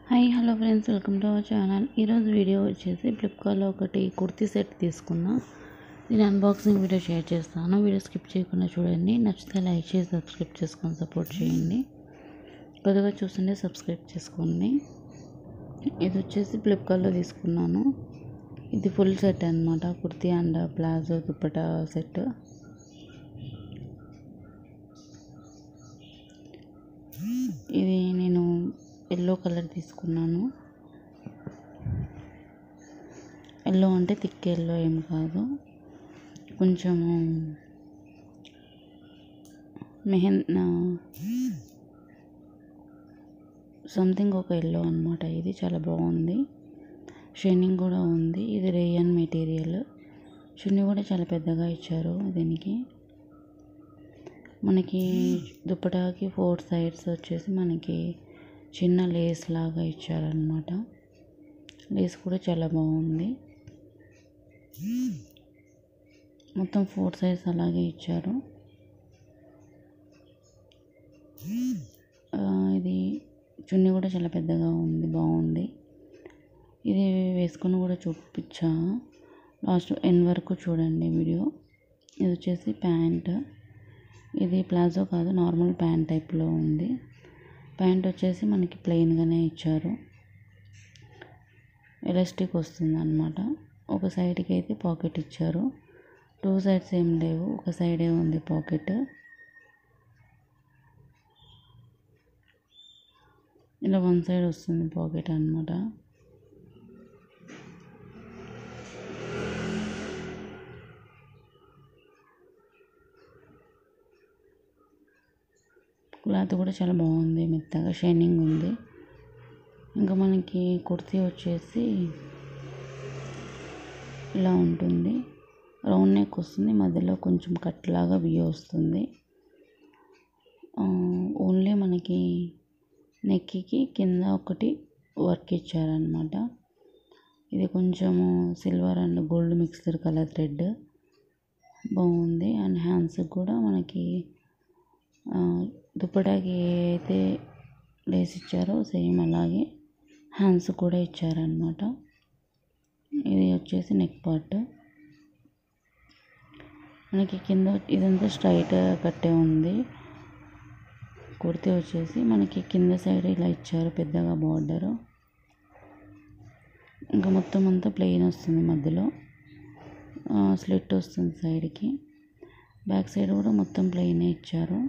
Hi hello friends, welcome to our channel. ఈరోజు video వచ్చేసి ఫ్లిప్కార్ట్లో ఒకటి కుర్తీ సెట్ తీసుకున్నా. దీని అన్బాక్సింగ్ వీడియో షేర్ చేస్తాను. వీడియో స్కిప్ చేయకుండా చూడండి. నచ్చితే లైక్ చేసి సబ్స్క్రైబ్ చేసుకొని సపోర్ట్ చేయండి. కొద్దిగా చూస్తుంటే సబ్స్క్రైబ్ చేసుకోండి. ఇది వచ్చేసి ఫ్లిప్కార్ట్లో తీసుకున్నాను. ఇది ఫుల్ సెట్ అన్నమాట. Kurti and palazzo dupatta set. ఇది నేను ఎల్లో కలర్ తీసుకున్నాను. ఎల్లో అంటే థిక్ ఎల్లో ఏం కాదు, కొంచెము సంథింగ్ ఒక ఎల్లో అనమాట. ఇది చాలా బాగుంది. షైనింగ్ కూడా ఉంది. ఇది రేయన్ మెటీరియల్. చున్నీ కూడా చాలా పెద్దగా ఇచ్చారు. దీనికి మనకి దుప్పటాకి 4 సైడ్స్ వచ్చేసి మనకి చిన్న లేస్ లాగా ఇచ్చారనమాట. లేస్ కూడా చాలా బాగుంది. మొత్తం 4 సైడ్స్ అలాగే ఇచ్చారు. ఇది చున్నీ కూడా చాలా పెద్దగా ఉంది, బాగుంది. ఇది వేసుకొని కూడా చూపించా, లాస్ట్ ఎండ్ వరకు చూడండి వీడియో. ఇది వచ్చేసి ప్యాంట్. ఇది ప్లాజో కాదు, నార్మల్ ప్యాంట్ టైప్లో ఉంది. ప్యాంట్ వచ్చేసి మనకి ప్లెయిన్గానే ఇచ్చారు. ఎలాస్టిక్ వస్తుంది అన్నమాట. ఒక సైడ్కి అయితే పాకెట్ ఇచ్చారు. 2 సైడ్స్ ఏం లేవు, ఒక సైడే ఉంది పాకెట్. ఇలా 1 సైడ్ వస్తుంది పాకెట్ అన్నమాట. క్లాత్ కూడా చాలా బాగుంది, మెత్తగా షైనింగ్ ఉంది. ఇంకా మనకి కుర్తీ వచ్చేసి ఇలా ఉంటుంది. రౌండ్ నెక్ వస్తుంది, మధ్యలో కొంచెం కట్ లాగా బియ్య వస్తుంది. ఓన్లీ మనకి నెక్కి కింద ఒకటి వర్క్ ఇచ్చారనమాట. ఇది కొంచెము silver and gold mixed colour thread బాగుంది. అండ్ హ్యాండ్స్ కూడా మనకి దుప్పటాకి అయితే లేస్ ఇచ్చారో సేమ్ అలాగే హ్యాండ్స్ కూడా ఇచ్చారనమాట. ఇది వచ్చేసి నెక్ పార్ట్. మనకి కింద ఇదంతా స్ట్రైట్ కట్టే ఉంది. కుర్తీ వచ్చేసి మనకి కింద సైడ్ ఇలా ఇచ్చారు పెద్దగా బార్డర్. ఇంకా మొత్తం అంతా ప్లెయిన్ వస్తుంది, మధ్యలో స్లిట్ వస్తుంది సైడ్కి. బ్యాక్ సైడ్ కూడా మొత్తం ప్లెయినే ఇచ్చారు.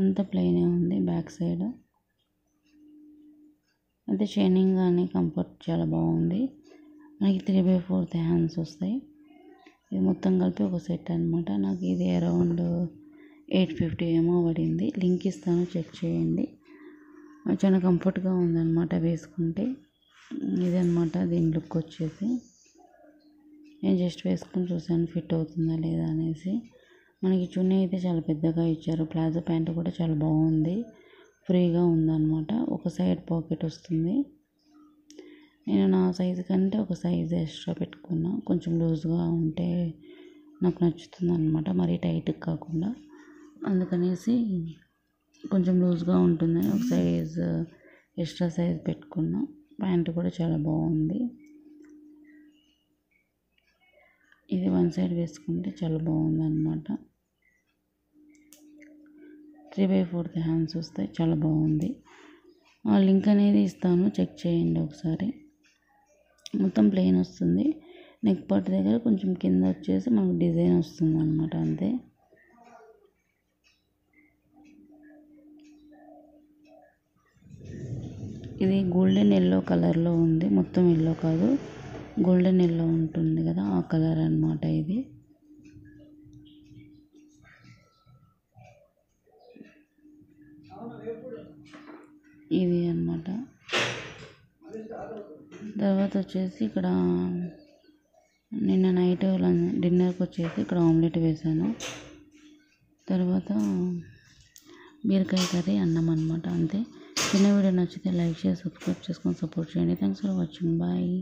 అంతా ప్లెయినే ఉంది బ్యాక్ సైడ్. అయితే షైనింగ్ కానీ కంఫర్ట్ చాలా బాగుంది. మనకి 3/4 హ్యాండ్స్ వస్తాయి. ఇది మొత్తం కలిపి ఒక సెట్ అనమాట. నాకు ఇది అరౌండ్ 850 ఏమో పడింది. లింక్ ఇస్తాను, చెక్ చేయండి. చాలా కంఫర్ట్గా ఉందన్నమాట వేసుకుంటే. ఇదన్నమాట దీని లుక్ వచ్చేసి. నేను జస్ట్ వేసుకొని చూసాను ఫిట్ అవుతుందా లేదా అనేసి. మనకి చున్నీ అయితే చాలా పెద్దగా ఇచ్చారు. ప్లాజో ప్యాంట్ కూడా చాలా బాగుంది, ఫ్రీగా ఉందన్నమాట. ఒక సైడ్ పాకెట్ వస్తుంది. నేను నా సైజు కంటే ఒక సైజు ఎక్స్ట్రా పెట్టుకున్నా. కొంచెం లూజ్గా ఉంటే నాకు నచ్చుతుంది అనమాట, మరీ టైట్గా కాకుండా. అందుకనేసి కొంచెం లూజ్గా ఉంటుందని ఒక సైజు ఎక్స్ట్రా సైజు పెట్టుకున్నా. ప్యాంట్ కూడా చాలా బాగుంది. ఇది 1 సైడ్ వేసుకుంటే చాలా బాగుంది అనమాట. 3/4 హ్యాండ్స్ వస్తాయి, చాలా బాగుంది. లింక్ అనేది ఇస్తాను, చెక్ చేయండి ఒకసారి. మొత్తం ప్లెయిన్ వస్తుంది. నెక్ పార్ట్ దగ్గర కొంచెం కింద వచ్చేసి మనకు డిజైన్ వస్తుంది అనమాట, అంతే. ఇది గోల్డెన్ ఎల్లో కలర్లో ఉంది. మొత్తం ఎల్లో కాదు, గోల్డెన్ ఎల్లో ఉంటుంది కదా, ఆ కలర్ అన్నమాట ఇది. ఇది అన్నమాట. తర్వాత వచ్చేసి ఇక్కడ నిన్న నైట్ డిన్నర్కి వచ్చేసి ఇక్కడ ఆమ్లెట్ వేసాను. తర్వాత బీరకాయ కర్రీ, అన్నం అనమాట, అంతే. చిన్న వీడియో నచ్చితే లైక్ చేసి సబ్స్క్రైబ్ చేసుకొని సపోర్ట్ చేయండి. Thanks for watching. బాయ్.